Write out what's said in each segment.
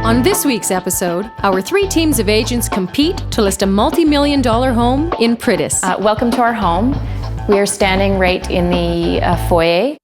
On this week's episode, our 3 teams of agents compete to list a multi-million-dollar home in Pritis. Welcome to our home. We are standing right in the foyer.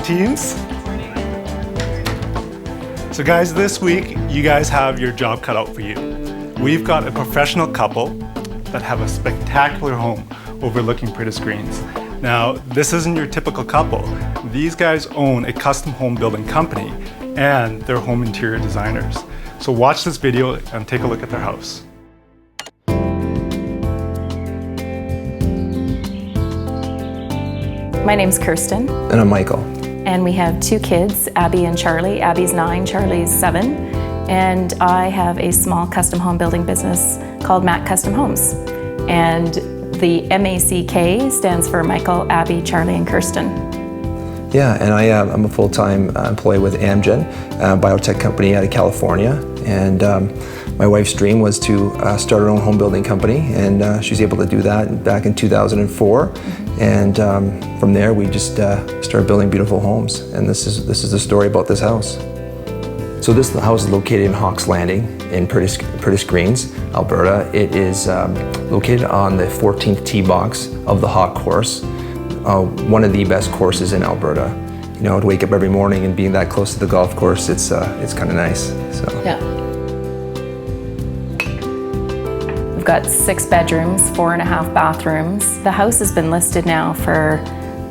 Teams. So guys, this week you guys have your job cut out for you. We've got a professional couple that have a spectacular home overlooking Pritis Greens. Now, this isn't your typical couple. These guys own a custom home building company and they're home interior designers. So watch this video and take a look at their house. My name's Kirsten. And I'm Michael. And we have 2 kids, Abby and Charlie. Abby's 9, Charlie's 7. And I have a small custom home building business called Mac Custom Homes. And the MACK stands for Michael, Abby, Charlie, and Kirsten. Yeah, and I'm a full-time employee with Amgen, a biotech company out of California. And my wife's dream was to start her own home building company, and she was able to do that back in 2004. And from there, we just started building beautiful homes. And this is the story about this house. So this house is located in Hawks Landing in Pritis Greens, Alberta. It is located on the 14th tee box of the Hawk course, one of the best courses in Alberta. You know, to wake up every morning and being that close to the golf course, it's kind of nice. So. Yeah. We've got 6 bedrooms, 4.5 bathrooms. The house has been listed now for,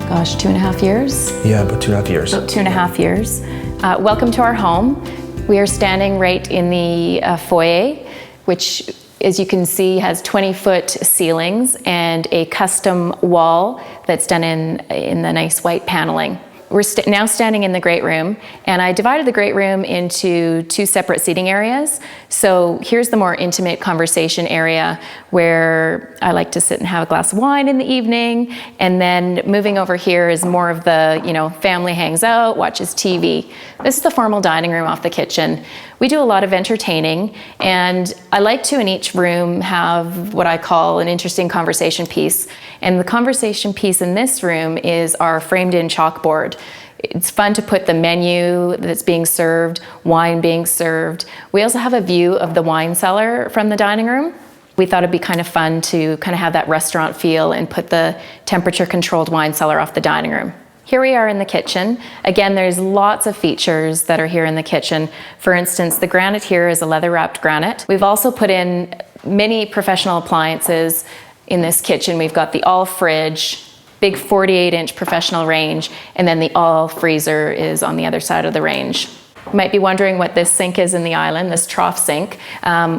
2.5 years? Yeah, about 2.5 years. About 2.5 years. Welcome to our home. We are standing right in the foyer, which, as you can see, has 20-foot ceilings and a custom wall that's done in the nice white paneling. We're now standing in the great room, and I divided the great room into 2 separate seating areas. So here's the more intimate conversation area where I like to sit and have a glass of wine in the evening, and then moving over here is more of the, family hangs out, watches TV. This is the formal dining room off the kitchen. We do a lot of entertaining, and I like to, in each room, have what I call an interesting conversation piece. And the conversation piece in this room is our framed-in chalkboard. It's fun to put the menu that's being served, wine being served. We also have a view of the wine cellar from the dining room. We thought it'd be kind of fun to kind of have that restaurant feel and put the temperature-controlled wine cellar off the dining room. Here we are in the kitchen. Again, there's lots of features that are here in the kitchen. For instance, the granite here is a leather-wrapped granite. We've also put in many professional appliances in this kitchen. We've got the all fridge, big 48-inch professional range, and then the all freezer is on the other side of the range. You might be wondering what this sink is in the island, this trough sink.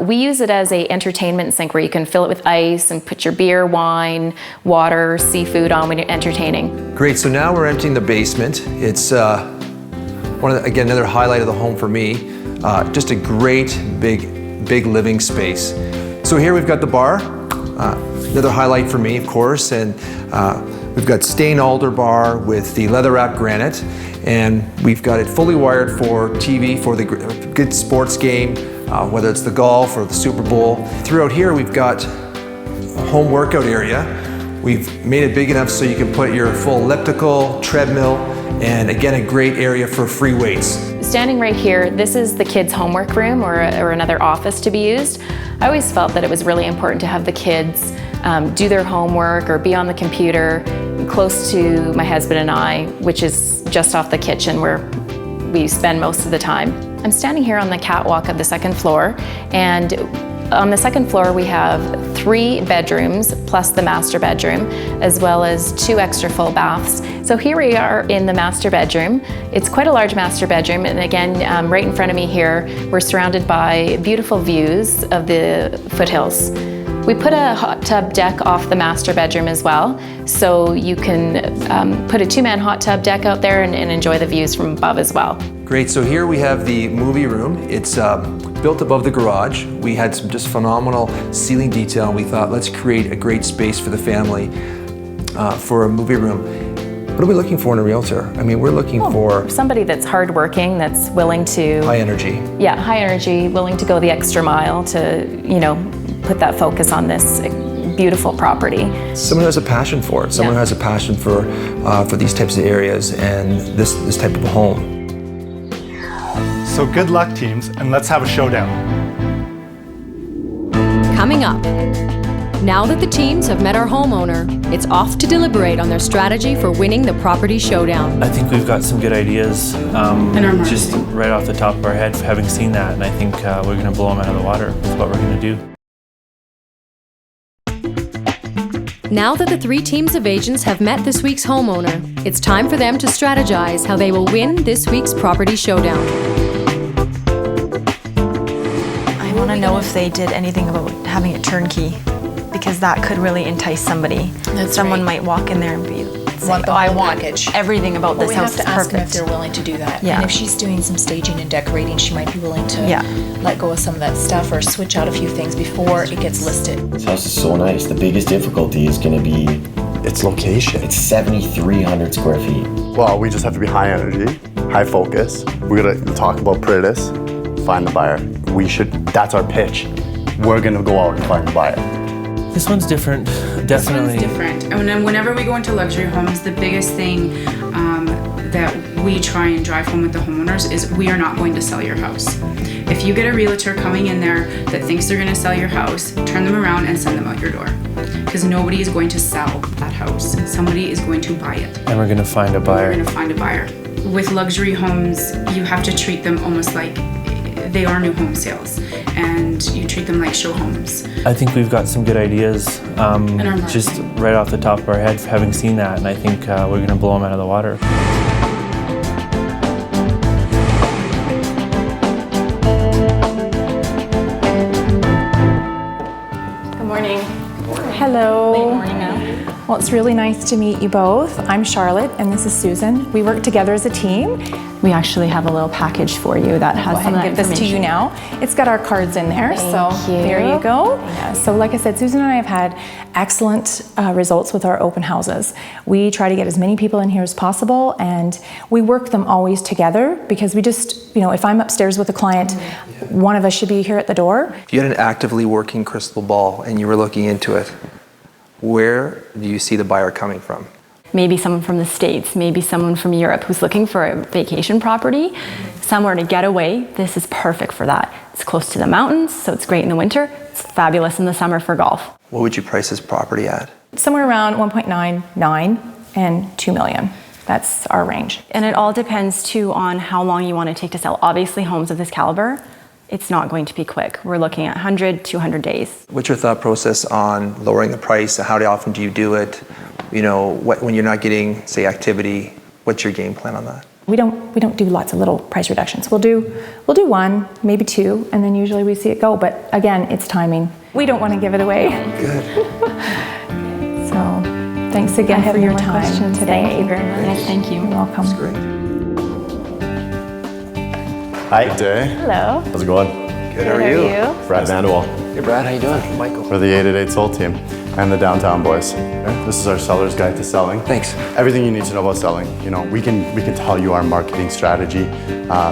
We use it as an entertainment sink where you can fill it with ice and put your beer, wine, water, seafood on when you're entertaining. Great, so now we're emptying the basement. It's again, another highlight of the home for me. Just a great big living space. So here we've got the bar, another highlight for me, of course, and we've got stained alder bar with the leather-wrapped granite, and we've got it fully wired for TV for the good sports game, whether it's the golf or the Super Bowl. Throughout here, we've got a home workout area. We've made it big enough so you can put your full elliptical, treadmill, and again, a great area for free weights. Standing right here, this is the kids' homework room or another office to be used. I always felt that it was really important to have the kids do their homework or be on the computer close to my husband and I, which is just off the kitchen where we spend most of the time. I'm standing here on the catwalk of the 2nd floor, and on the 2nd floor we have 3 bedrooms plus the master bedroom, as well as 2 extra full baths. So here we are in the master bedroom. It's quite a large master bedroom, and again, right in front of me here, we're surrounded by beautiful views of the foothills. We put a hot tub deck off the master bedroom as well, so you can put a 2-man hot tub deck out there and enjoy the views from above as well. Great, so here we have the movie room. It's built above the garage. We had some just phenomenal ceiling detail, and we thought, let's create a great space for the family for a movie room. What are we looking for in a realtor? I mean, we're looking for somebody that's hardworking, that's willing to... high energy. Yeah, high energy, willing to go the extra mile to, put that focus on this beautiful property. Someone who has a passion for it. Someone who has a passion for these types of areas and this type of a home. So good luck, teams, and let's have a showdown. Coming up. Now that the teams have met our homeowner, it's off to deliberate on their strategy for winning the property showdown. I think we've got some good ideas, just right off the top of our head, having seen that, and I think we're going to blow them out of the water with what we're going to do. Now that the 3 teams of agents have met this week's homeowner, it's time for them to strategize how they will win this week's property showdown. I want to know if they did anything about having it turnkey, because that could really entice somebody. Someone might walk in there and be like, oh, I want everything about this house is perfect. We have to ask them if they're willing to do that. Yeah. And if she's doing some staging and decorating, she might be willing to let go of some of that stuff or switch out a few things before it gets listed. This house is so nice. The biggest difficulty is going to be its location. It's 7,300 square feet. Well, we just have to be high energy, high focus. We gotta talk about prettiness, find the buyer. That's our pitch. We're gonna go out and find the buyer. This one's different, definitely. This one's different. And then whenever we go into luxury homes, the biggest thing that we try and drive home with the homeowners is we are not going to sell your house. If you get a realtor coming in there that thinks they're going to sell your house, turn them around and send them out your door. Because nobody is going to sell that house. Somebody is going to buy it. And we're going to find a buyer. We're going to find a buyer. With luxury homes, you have to treat them almost like they are new home sales, and you treat them like show homes. I think we've got some good ideas, just right off the top of our head, having seen that, and I think we're going to blow them out of the water. Good morning. Hello. Late morning now. Well, it's really nice to meet you both. I'm Charlotte and this is Susan. We work together as a team. We actually have a little package for you that has some of that give this to you now. It's got our cards in there, Thank you. There you go. Yeah, so like I said, Susan and I have had excellent results with our open houses. We try to get as many people in here as possible, and we work them always together because we just, if I'm upstairs with a client, one of us should be here at the door. If you had an actively working crystal ball and you were looking into it, where do you see the buyer coming from? Maybe someone from the States, maybe someone from Europe who's looking for a vacation property, somewhere to get away. This is perfect for that. It's close to the mountains, so it's great in the winter. It's fabulous in the summer for golf. What would you price this property at? Somewhere around 1.99 and 2 million. That's our range. And it all depends too on how long you want to take to sell. Obviously, homes of this caliber, it's not going to be quick. We're looking at 100, 200 days. What's your thought process on lowering the price? How often do you do it? When you're not getting, say, activity, what's your game plan on that? We don't do lots of little price reductions. We'll do one, maybe two, and then usually we see it go. But again, it's timing. We don't want to give it away. Good. So thanks again for your time today. Thank you very much. Yes, thank you. You're welcome. That's great. Hi. Good day. Hello. How's it going? Good. How are you? Brad Vanderwall. Hey, Brad. How you doing? Michael. We're the 888 Soul team and the Downtown Boys. This is our seller's guide to selling. Thanks. Everything you need to know about selling. We can tell you our marketing strategy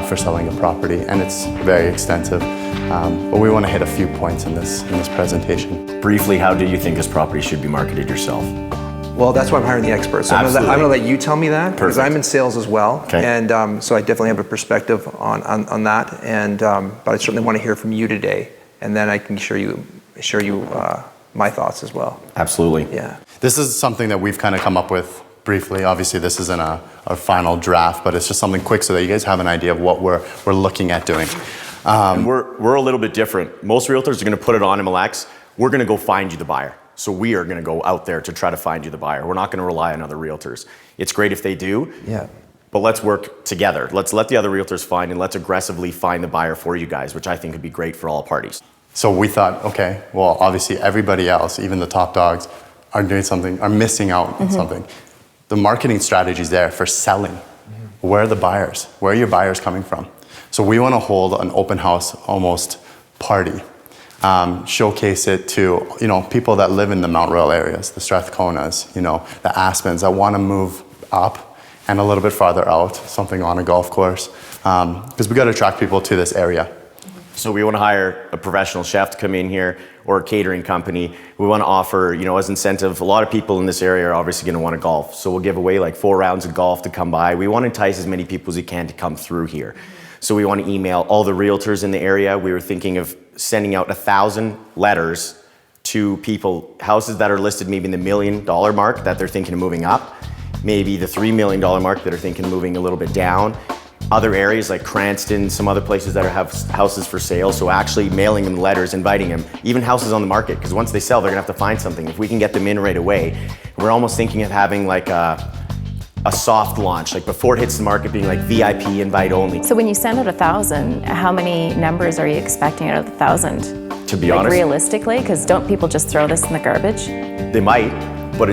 for selling a property, and it's very extensive. But we want to hit a few points in this presentation. Briefly, how do you think this property should be marketed yourself? Well, that's why I'm hiring the experts. So I'm going to let you tell me that because I'm in sales as well, and so I definitely have a perspective on that. And but I certainly want to hear from you today, and then I can share you my thoughts as well. Absolutely. Yeah. This is something that we've kind of come up with briefly. Obviously, this isn't our final draft, but it's just something quick so that you guys have an idea of what we're looking at doing. We're a little bit different. Most realtors are going to put it on MLX. We're going to go find you the buyer. So we are going to go out there to try to find you the buyer. We're not going to rely on other realtors. It's great if they do. Yeah. But let's work together. Let's let the other realtors find, and let's aggressively find the buyer for you guys, which I think would be great for all parties. So we thought, okay, well, obviously everybody else, even the top dogs, are doing something, are missing out on something. The marketing strategy is there for selling. Where are the buyers? Where are your buyers coming from? So we want to hold an open house almost party. Showcase it to, you know, people that live in the Mount Royal areas, the Strathconas, you know, the Aspens that want to move up and a little bit farther out, something on a golf course, because we got to attract people to this area. So we want to hire a professional chef to come in here or a catering company. We want to offer, you know, as incentive, a lot of people in this area are obviously going to want to golf. So we'll give away like 4 rounds of golf to come by. We want to entice as many people as we can to come through here. So we want to email all the realtors in the area. We were thinking of sending out 1,000 letters to people, houses that are listed maybe in the $1 million mark that they're thinking of moving up, maybe the $3 million mark that are thinking of moving a little bit down. Other areas like Cranston, some other places that have houses for sale. So actually mailing them letters, inviting them, even houses on the market, because once they sell, they're gonna have to find something. If we can get them in right away, we're almost thinking of having like a soft launch, like before it hits the market, being like VIP invite only. So when you send out 1,000, how many numbers are you expecting out of the 1,000? To be like honest, realistically, because don't people just throw this in the garbage? They might, but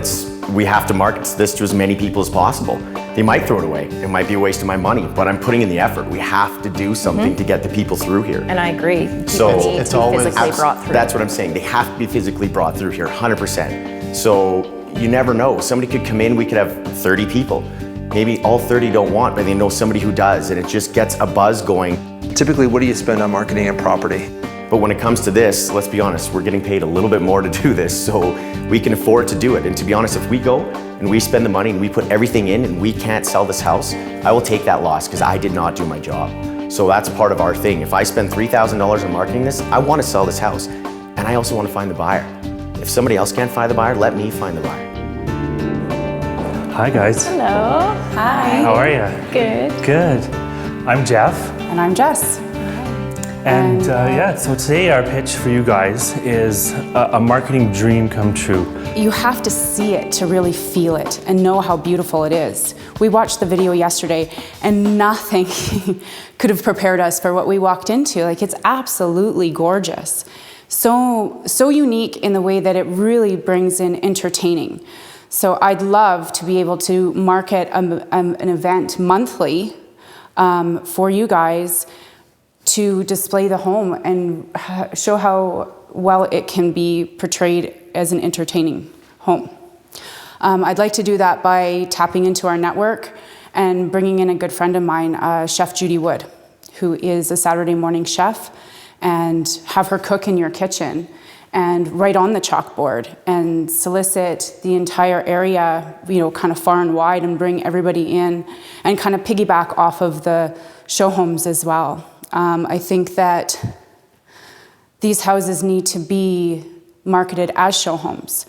we have to market this to as many people as possible. They might throw it away. It might be a waste of my money, but I'm putting in the effort. We have to do something to get the people through here. And I agree. So it's always physically brought through. That's what I'm saying. They have to be physically brought through here, 100%. So you never know. Somebody could come in, we could have 30 people. Maybe all 30 don't want, but they know somebody who does, and it just gets a buzz going. Typically, what do you spend on marketing and property? But when it comes to this, let's be honest, we're getting paid a little bit more to do this, so we can afford to do it. And to be honest, if we go and we spend the money and we put everything in and we can't sell this house, I will take that loss because I did not do my job. So that's part of our thing. If I spend $3,000 on marketing this, I want to sell this house. And I also want to find the buyer. If somebody else can't find the buyer, let me find the buyer. Hi guys. Hello. Hi. How are you? Good. Good. I'm Jeff. And I'm Jess. And yeah, so today our pitch for you guys is a marketing dream come true. You have to see it to really feel it and know how beautiful it is. We watched the video yesterday and nothing could have prepared us for what we walked into. Like, it's absolutely gorgeous. So unique in the way that it really brings in entertaining. So I'd love to be able to market an event monthly for you guys to display the home and show how well it can be portrayed as an entertaining home. I'd like to do that by tapping into our network and bringing in a good friend of mine, Chef Judy Wood, who is a Saturday morning chef, and have her cook in your kitchen and write on the chalkboard and solicit the entire area, you know, kind of far and wide, and bring everybody in and kind of piggyback off of the show homes as well. I think that these houses need to be marketed as show homes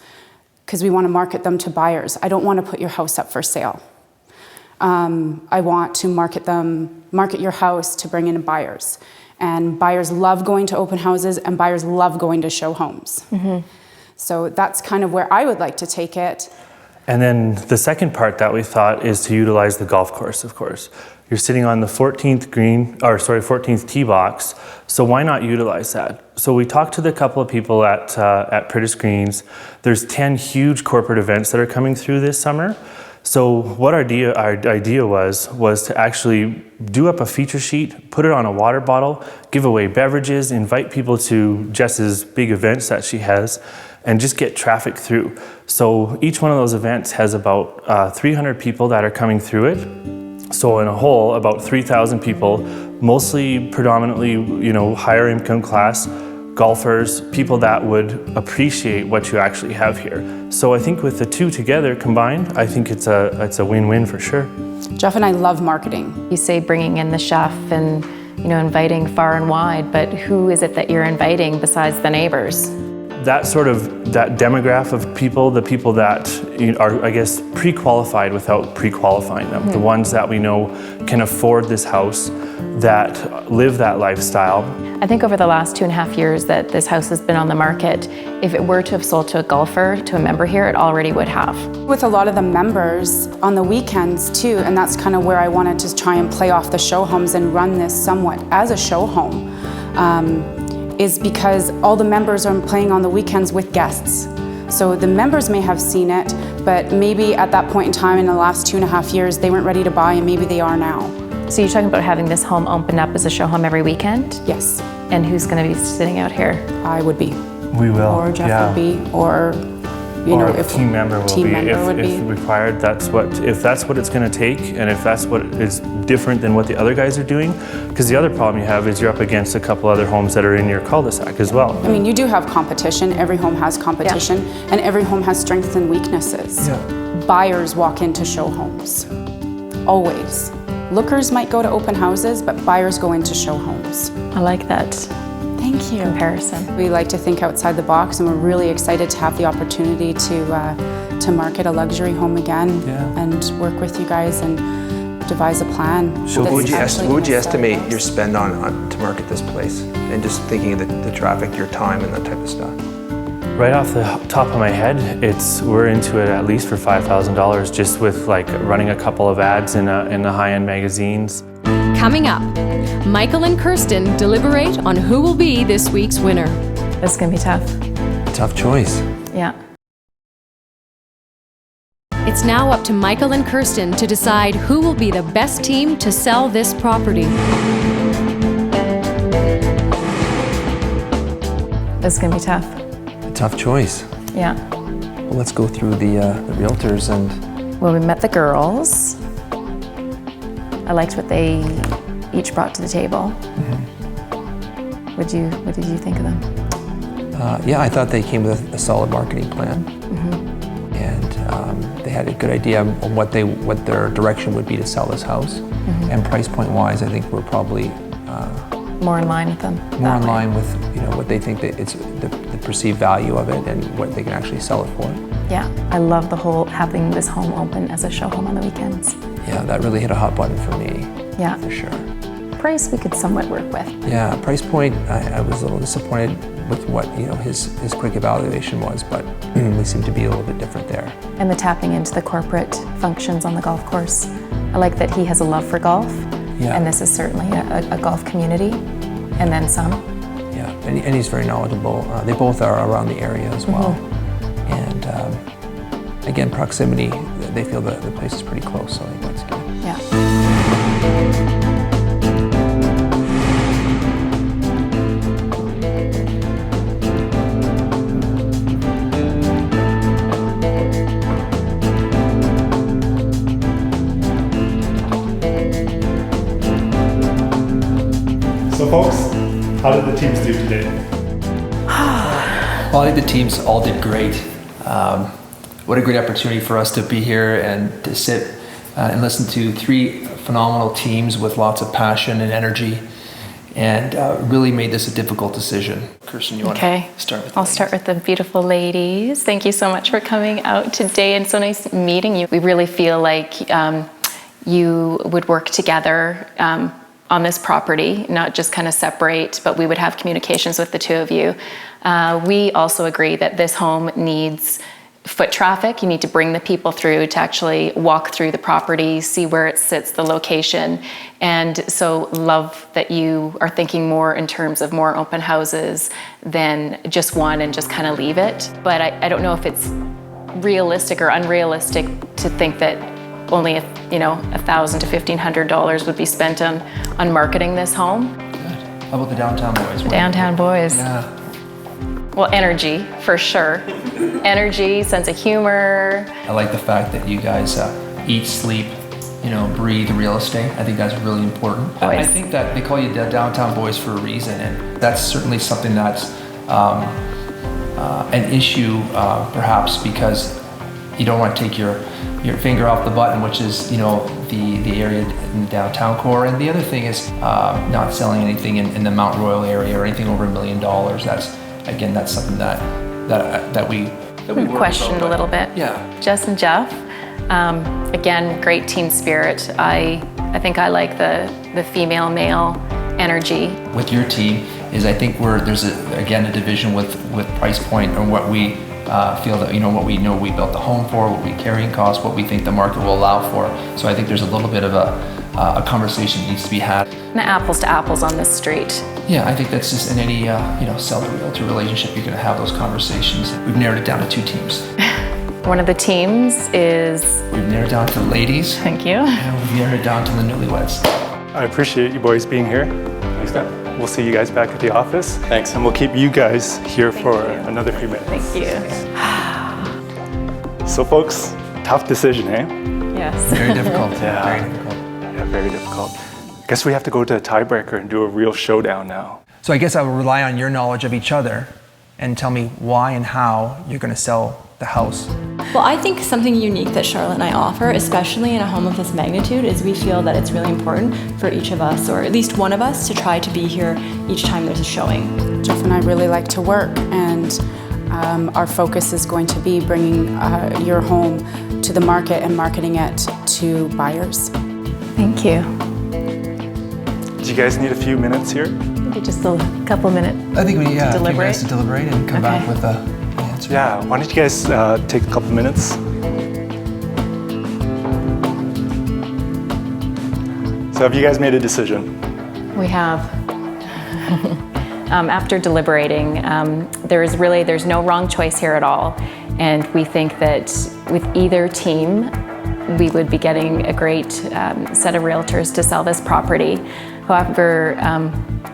because we want to market them to buyers. I don't want to put your house up for sale. I want to market your house to bring in buyers. And buyers love going to open houses and buyers love going to show homes. So that's kind of where I would like to take it. And then the second part that we thought is to utilize the golf course, of course. You're sitting on the 14th tee box, so why not utilize that? So we talked to the couple of people at Pretty Greens. There's 10 huge corporate events that are coming through this summer. So what our idea was to actually do up a feature sheet, put it on a water bottle, give away beverages, invite people to Jess's big events that she has, and just get traffic through. So each one of those events has about 300 people that are coming through it. So in a whole, about 3,000 people, mostly predominantly, you know, higher income class, golfers, people that would appreciate what you actually have here. So I think with the two together combined, I think it's a win-win for sure. Jeff and I love marketing. You say bringing in the chef and, you know, inviting far and wide, but who is it that you're inviting besides the neighbors? That demographic of people, the people that are, I guess, pre-qualified without pre-qualifying them, the ones that we know can afford this house, that live that lifestyle. I think over the last 2.5 years that this house has been on the market, if it were to have sold to a golfer, to a member here, it already would have. With a lot of the members on the weekends too, and that's kind of where I wanted to try and play off the show homes and run this somewhat as a show home. is because all the members are playing on the weekends with guests. So the members may have seen it, but maybe at that point in time in the last 2.5 years, they weren't ready to buy, and maybe they are now. So you're talking about having this home open up as a show home every weekend? Yes. And who's going to be sitting out here? I would be. We will. Or Jeff would be, or if a team member will be. If required, if that's what it's going to take, and if that's what is different than what the other guys are doing, because the other problem you have is you're up against a couple other homes that are in your cul-de-sac as well. I mean, you do have competition. Every home has competition, and every home has strengths and weaknesses. Buyers walk into show homes, always. Lookers might go to open houses, but buyers go into show homes. I like that. Thank you. Comparison. We like to think outside the box, and we're really excited to have the opportunity to market a luxury home again and work with you guys and devise a plan. So what would you estimate your spend on to market this place? And just thinking of the traffic, your time, and that type of stuff. Right off the top of my head, we're into it at least for $5,000 just with like running a couple of ads in the high-end magazines. Coming up, Michael and Kirsten deliberate on who will be this week's winner. It's going to be tough. Tough choice. Yeah. It's now up to Michael and Kirsten to decide who will be the best team to sell this property. It's going to be tough. A tough choice. Yeah. Well, let's go through the realtors and... Well, we met the girls. I liked what they each brought to the table. Mm-hmm. What did you think of them? Yeah, I thought they came with a solid marketing plan. Mm-hmm. And they had a good idea on what their direction would be to sell this house. Mm-hmm. And price point wise, I think we're probably more in line with them. More in line with what they think that it's the perceived value of it and what they can actually sell it for. Yeah, I love the whole having this home open as a show home on the weekends. Yeah, that really hit a hot button for me. Yeah, for sure. Price we could somewhat work with. Yeah, price point. I was a little disappointed with what his quick evaluation was, but we seem to be a little bit different there. And the tapping into the corporate functions on the golf course. I like that he has a love for golf. Yeah. And this is certainly a golf community, and then some. Yeah, and he's very knowledgeable. They both are around the area as well. Mm-hmm. And again, proximity, they feel that the place is pretty close, so I think that's good. Yeah. So folks, how did the teams do today? Well, I think the teams all did great. What a great opportunity for us to be here and to sit and listen to three phenomenal teams with lots of passion and energy, and really made this a difficult decision. Kirsten, you want to start with I'll start with the beautiful ladies. Thank you so much for coming out today, and so nice meeting you. We really feel like you would work together on this property, not just kind of separate, but we would have communications with the two of you. We also agree that this home needs foot traffic. You need to bring the people through to actually walk through the property, see where it sits, the location. And so love that you are thinking more in terms of more open houses than just one and just kind of leave it. But I don't know if it's realistic or unrealistic to think that only $1,000 to $1,500 would be spent on marketing this home. Good. How about the downtown boys? Downtown boys. Yeah. Well, energy, for sure. Energy, sense of humor. I like the fact that you guys eat, sleep, breathe real estate. I think that's really important. I think that they call you the downtown boys for a reason, and that's certainly something that's an issue, perhaps, because you don't want to take your finger off the button, which is the area in the downtown core. And the other thing is not selling anything in the Mount Royal area or anything over $1 million. That's something that we questioned a little bit. Yeah. Jess and Jeff, again, great team spirit. I think I like the female male energy. With your team is, I think there's a division with price point and what we feel that what we know we built the home for, what we carrying costs, what we think the market will allow for. So I think there's a little bit of a conversation needs to be had. And apples to apples on this street. Yeah, I think that's just in any seller-realtor relationship, you're going to have those conversations. We've narrowed it down to 2 teams. One of the teams is... We've narrowed it down to the ladies. Thank you. And we've narrowed it down to the newlyweds. I appreciate you boys being here. We'll see you guys back at the office. Thanks. And we'll keep you guys here for another few minutes. Thank you. So folks, tough decision, eh? Yes. Very difficult. Yeah. Very difficult. Yeah, very difficult. I guess we have to go to a tiebreaker and do a real showdown now. So I guess I will rely on your knowledge of each other and tell me why and how you're going to sell the house. Well, I think something unique that Charlotte and I offer, especially in a home of this magnitude, is we feel that it's really important for each of us, or at least one of us, to try to be here each time there's a showing. Jeff and I really like to work, and our focus is going to be bringing your home to the market and marketing it to buyers. Thank you. Do you guys need a few minutes here? Maybe just a couple minutes. I think we deliberate. give you guys to deliberate and come back with the answer. Yeah, why don't you guys take a couple minutes? So have you guys made a decision? We have. After deliberating, there's no wrong choice here at all. And we think that with either team, we would be getting a great set of realtors to sell this property. However,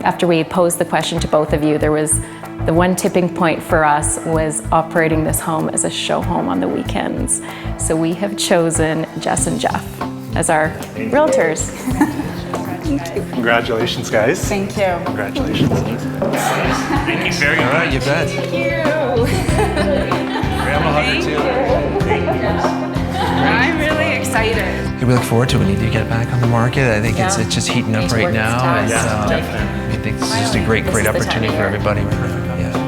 after we posed the question to both of you, there was the one tipping point for us was operating this home as a show home on the weekends. So we have chosen Jess and Jeff as our realtors. Congratulations, guys. Thank you. Congratulations. Thank you very much. All right, you bet. Thank you. Grandma hug too. I'm really excited. We look forward to it. We need to get back on the market. I think it's just heating up right now. And, Definitely. I think this is just a great opportunity for everybody. Yeah.